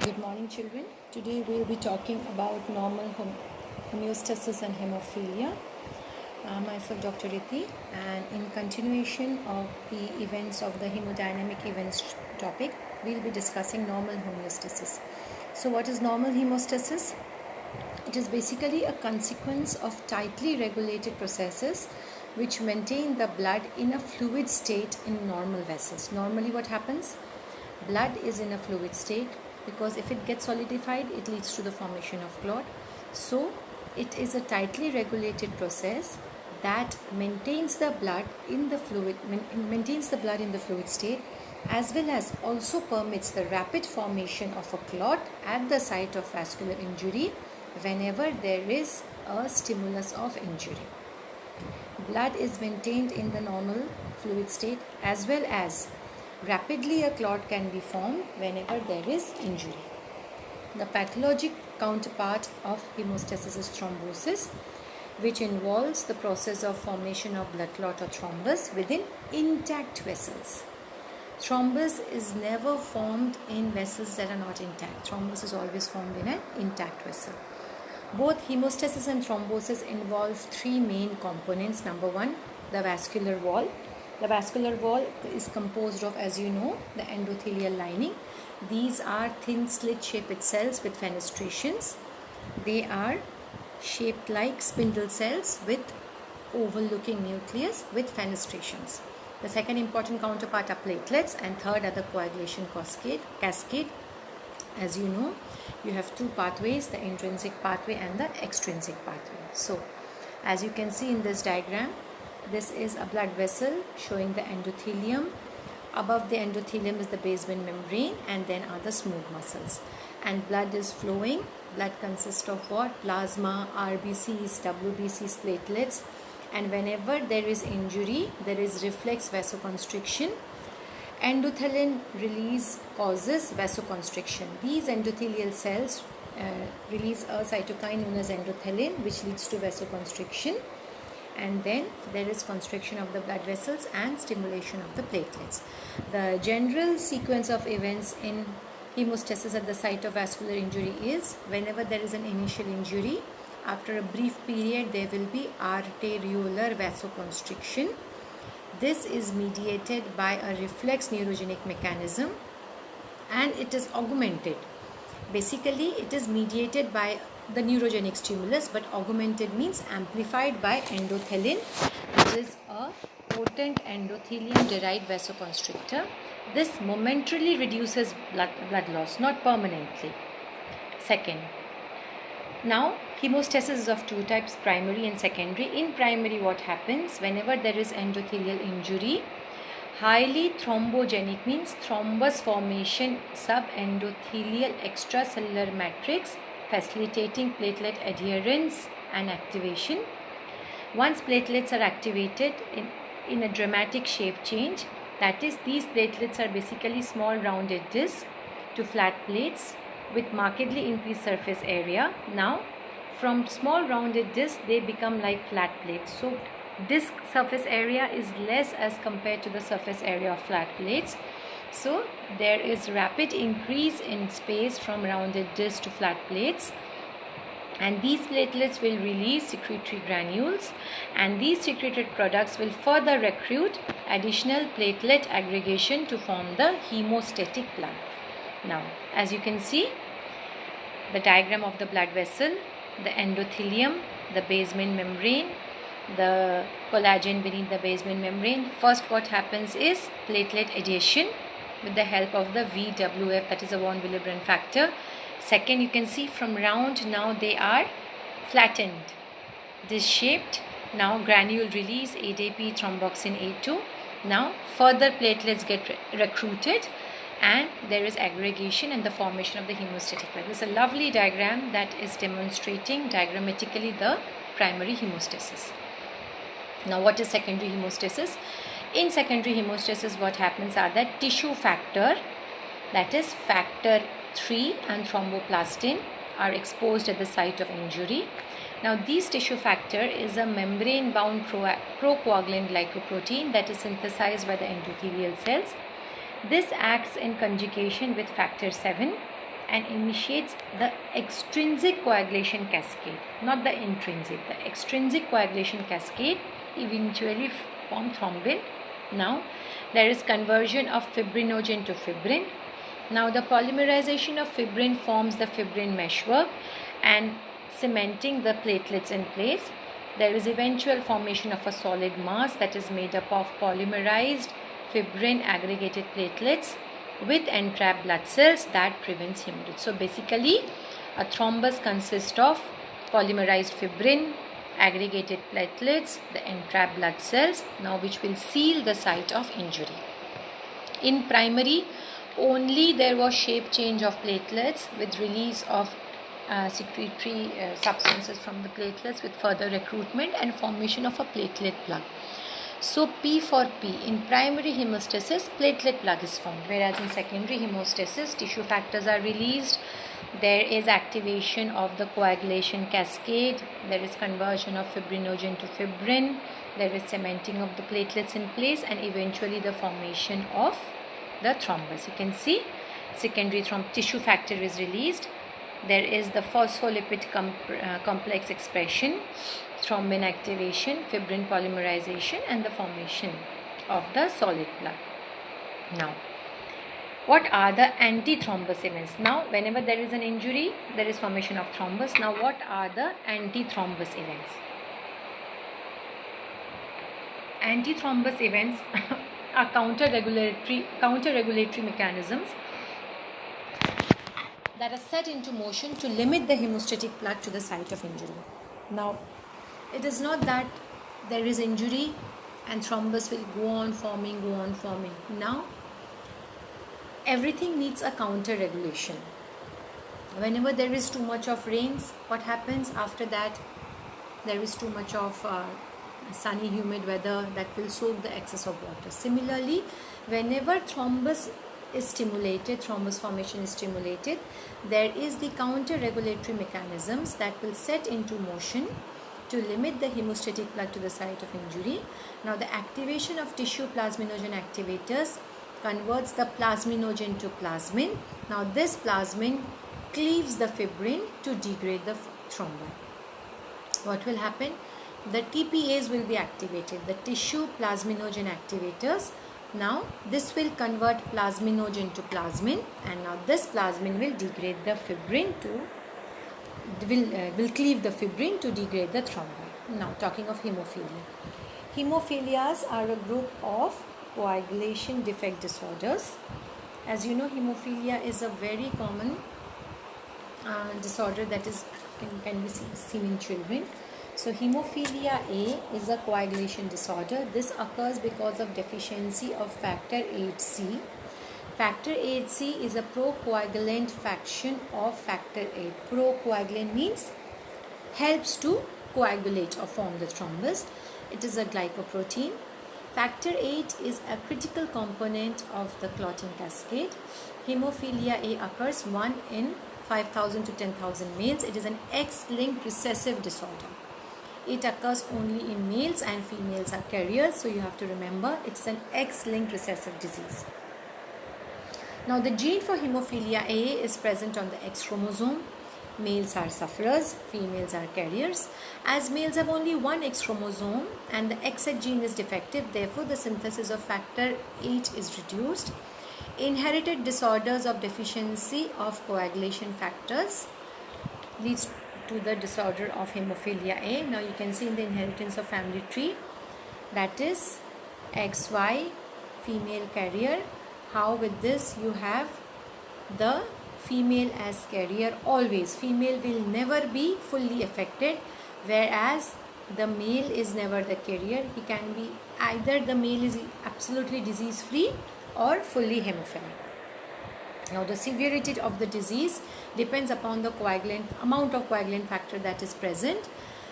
Good morning, children. Today we will be talking about normal homeostasis and hemophilia. Myself, Dr. Riti, and in continuation of the events of the hemodynamic events topic, we will be discussing normal homeostasis. So, what is normal hemostasis? It is basically a consequence of tightly regulated processes which maintain the blood in a fluid state in normal vessels. Normally, what happens? Blood is in a fluid state because if it gets solidified, it leads to the formation of clot. So, it is a tightly regulated process that maintains the blood in the fluid state, as well as also permits the rapid formation of a clot at the site of vascular injury whenever there is a stimulus of injury. Blood is maintained in the normal fluid state, as well as rapidly a clot can be formed whenever there is injury. The pathologic counterpart of hemostasis is thrombosis, which involves the process of formation of blood clot or thrombus within intact vessels. Thrombus is never formed in vessels that are not intact. Thrombus is always formed in an intact vessel. Both hemostasis and thrombosis involve three main components. Number one, the vascular wall. The vascular wall is composed of, as you know, the endothelial lining. These are thin slit-shaped cells with fenestrations. They are shaped like spindle cells with oval-looking nucleus with fenestrations. The second important counterpart are platelets, and third are the coagulation cascade. As you know, you have two pathways, the intrinsic pathway and the extrinsic pathway. So, as you can see in this diagram, this is a blood vessel showing the endothelium. Above the endothelium is the basement membrane, and then are the smooth muscles. And blood is flowing. Blood consists of what? Plasma, RBCs, WBCs, platelets. And whenever there is injury, there is reflex vasoconstriction. Endothelin release causes vasoconstriction. These endothelial cells release a cytokine known as endothelin, which leads to vasoconstriction. And then there is constriction of the blood vessels and stimulation of the platelets. The general sequence of events in hemostasis at the site of vascular injury is whenever there is an initial injury, after a brief period there will be arteriolar vasoconstriction. This is mediated by a reflex neurogenic mechanism, and it is augmented. Basically, it is mediated by the neurogenic stimulus, but augmented means amplified by endothelin, which is a potent endothelium derived vasoconstrictor. This momentarily reduces blood loss, not permanently. Second, now hemostasis is of two types, primary and secondary. In primary, what happens whenever there is endothelial injury? Highly thrombogenic means thrombus formation subendothelial extracellular matrix, facilitating platelet adherence and activation. Once platelets are activated in a dramatic shape change, that is, these platelets are basically small rounded discs to flat plates with markedly increased surface area. Now, from small rounded discs, they become like flat plates. So, disc surface area is less as compared to the surface area of flat plates. So, there is rapid increase in space from rounded discs to flat plates, and these platelets will release secretory granules, and these secreted products will further recruit additional platelet aggregation to form the hemostatic blood. Now, as you can see, the diagram of the blood vessel, the endothelium, the basement membrane, the collagen beneath the basement membrane. First, what happens is platelet adhesion with the help of the VWF, that is a von Willebrand factor. Second, you can see from round, now they are flattened, disc shaped. Now granule release, ADP, thromboxane A2. Now further platelets get recruited, and there is aggregation and the formation of the hemostatic blood. This is a lovely diagram that is demonstrating diagrammatically the primary hemostasis. Now, what is secondary hemostasis? In secondary hemostasis, what happens are that tissue factor, that is factor 3 and thromboplastin, are exposed at the site of injury. Now, this tissue factor is a membrane-bound procoagulant glycoprotein that is synthesized by the endothelial cells. This acts in conjugation with factor 7 and initiates the extrinsic coagulation cascade, not the intrinsic. The extrinsic coagulation cascade eventually form thrombin. Now there is conversion of fibrinogen to fibrin. Now the polymerization of fibrin forms the fibrin meshwork and cementing the platelets in place. There is eventual formation of a solid mass that is made up of polymerized fibrin aggregated platelets with entrapped blood cells that prevents hemorrhage. So basically a thrombus consists of polymerized fibrin, aggregated platelets, the entrapped blood cells, now which will seal the site of injury. In primary, only there was shape change of platelets with release of secretory substances from the platelets with further recruitment and formation of a platelet plug. So P for P, in primary hemostasis, platelet plug is formed, whereas in secondary hemostasis, tissue factors are released. There is activation of the coagulation cascade. There is conversion of fibrinogen to fibrin. There is cementing of the platelets in place and eventually the formation of the thrombus. You can see secondary tissue factor is released. There is the phospholipid complex expression, thrombin activation, fibrin polymerization and the formation of the solid plug. Now, what are the antithrombus events? Now, whenever there is an injury, there is formation of thrombus. Now, what are the antithrombus events? Antithrombus events are counter-regulatory mechanisms that are set into motion to limit the hemostatic plug to the site of injury. Now, it is not that there is injury and thrombus will go on forming. Now, everything needs a counter-regulation. Whenever there is too much of rains, what happens after that? There is too much of sunny, humid weather that will soak the excess of water. Similarly, whenever thrombus formation is stimulated, there is the counter-regulatory mechanisms that will set into motion to limit the hemostatic plug to the site of injury. Now, the activation of tissue plasminogen activators converts the plasminogen to plasmin. Now, this plasmin cleaves the fibrin to degrade the thrombin. What will happen? The TPAs will be activated, the tissue plasminogen activators. Now, this will convert plasminogen to plasmin, and now this plasmin will degrade the fibrin will cleave the fibrin to degrade the thrombin. Now, talking of hemophilia. Hemophilias are a group of coagulation defect disorders. As you know, hemophilia is a very common disorder that can be seen in children. So hemophilia A is a coagulation disorder. This occurs because of deficiency of factor 8C. Factor 8C is a procoagulant fraction of factor 8. Procoagulant means helps to coagulate or form the thrombus. It is a glycoprotein. Factor 8 is a critical component of the clotting cascade. Hemophilia A occurs 1 in 5,000 to 10,000 males. It is an X-linked recessive disorder. It occurs only in males and females are carriers. So you have to remember it's an X-linked recessive disease. Now the gene for hemophilia A is present on the X chromosome. Males are sufferers, females are carriers. As males have only one X chromosome and the XX gene is defective, therefore the synthesis of factor 8 is reduced. Inherited disorders of deficiency of coagulation factors leads to the disorder of hemophilia A. Now you can see in the inheritance of family tree, that is XY, female carrier. How with this you have the female as carrier always. Female will never be fully affected, whereas the male is never the carrier. He can be either the male is absolutely disease free or fully hemophilic. Now the severity of the disease depends upon the amount of coagulant factor that is present.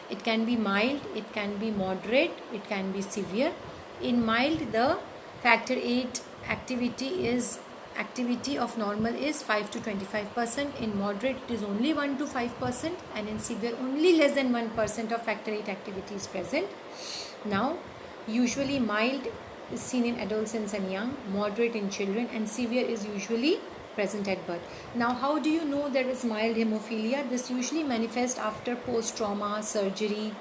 It can be mild, it can be moderate, it can be severe. In mild, the factor 8 activity of normal is 5 to 25%. In moderate, it is only 1 to 5%, and in severe, only less than 1% of factor 8 activity is present. Now, usually mild is seen in adolescents and young, moderate in children, and severe is usually present at birth. Now, how do you know there is mild hemophilia? This usually manifests after post-trauma, surgery.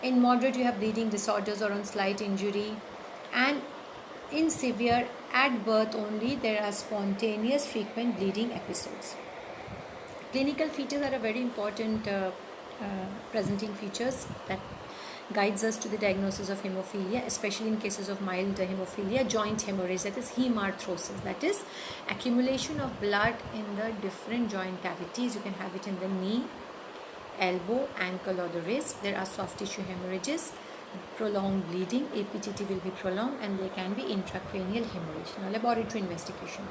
In moderate, you have bleeding disorders or on slight injury. And in severe, at birth only, there are spontaneous frequent bleeding episodes. Clinical features are a very important presenting features that guides us to the diagnosis of hemophilia, especially in cases of mild hemophilia. Joint hemorrhage, that is hemarthrosis, that is accumulation of blood in the different joint cavities. You can have it in the knee, elbow, ankle or the wrist. There are soft tissue hemorrhages, prolonged bleeding, APTT will be prolonged, and there can be intracranial hemorrhage. Now, laboratory investigation.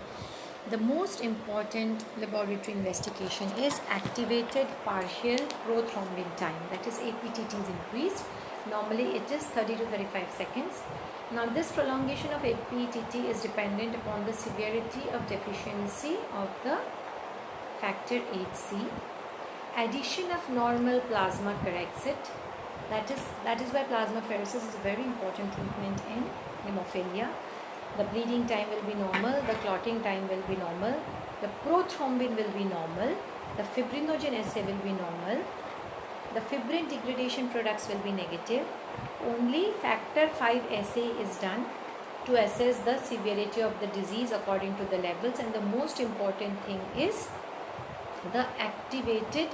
The most important laboratory investigation is activated partial prothrombin time, that is APTT is increased. Normally it is 30 to 35 seconds. Now, this prolongation of APTT is dependent upon the severity of deficiency of the factor 8C. Addition of normal plasma corrects it. That is why plasmapheresis is a very important treatment in hemophilia. The bleeding time will be normal, the clotting time will be normal, the prothrombin will be normal, the fibrinogen assay will be normal, the fibrin degradation products will be negative. Only factor 5 assay is done to assess the severity of the disease according to the levels, and the most important thing is the activated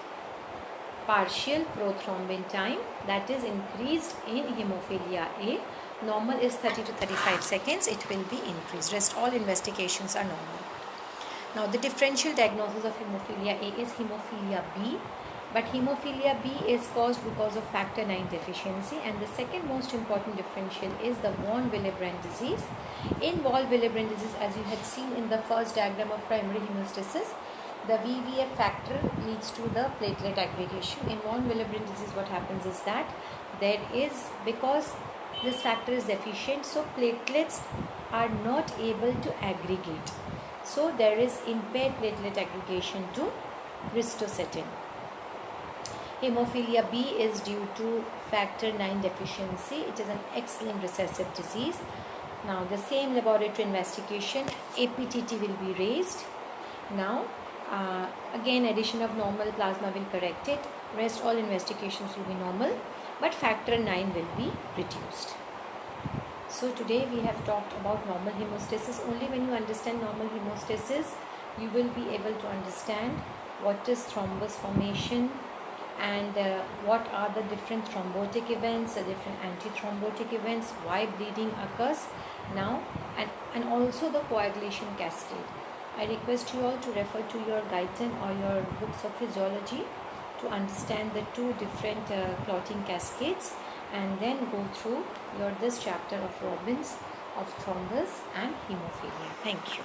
partial prothrombin time, that is increased in hemophilia A. Normal is 30 to 35 seconds, it will be increased. Rest all investigations are normal. Now, the differential diagnosis of hemophilia A is hemophilia B, but hemophilia B is caused because of factor 9 deficiency, and the second most important differential is the von Willebrand disease. In von Willebrand disease, as you had seen in the first diagram of primary hemostasis, the VVF factor leads to the platelet aggregation. In von Willebrand disease, what happens is that because this factor is deficient, so platelets are not able to aggregate. So there is impaired platelet aggregation to ristocetin. Hemophilia B is due to factor 9 deficiency. It is an X-linked recessive disease. Now, the same laboratory investigation, APTT will be raised. Now, again, addition of normal plasma will correct it. Rest all investigations will be normal, but factor 9 will be reduced. So today we have talked about normal hemostasis. Only when you understand normal hemostasis, you will be able to understand what is thrombus formation and what are the different thrombotic events, the different antithrombotic events, why bleeding occurs now, and also the coagulation cascade. I request you all to refer to your Guyton or your books of physiology to understand the two different clotting cascades, and then go through this chapter of Robbins, of thrombus and hemophilia. Thank you.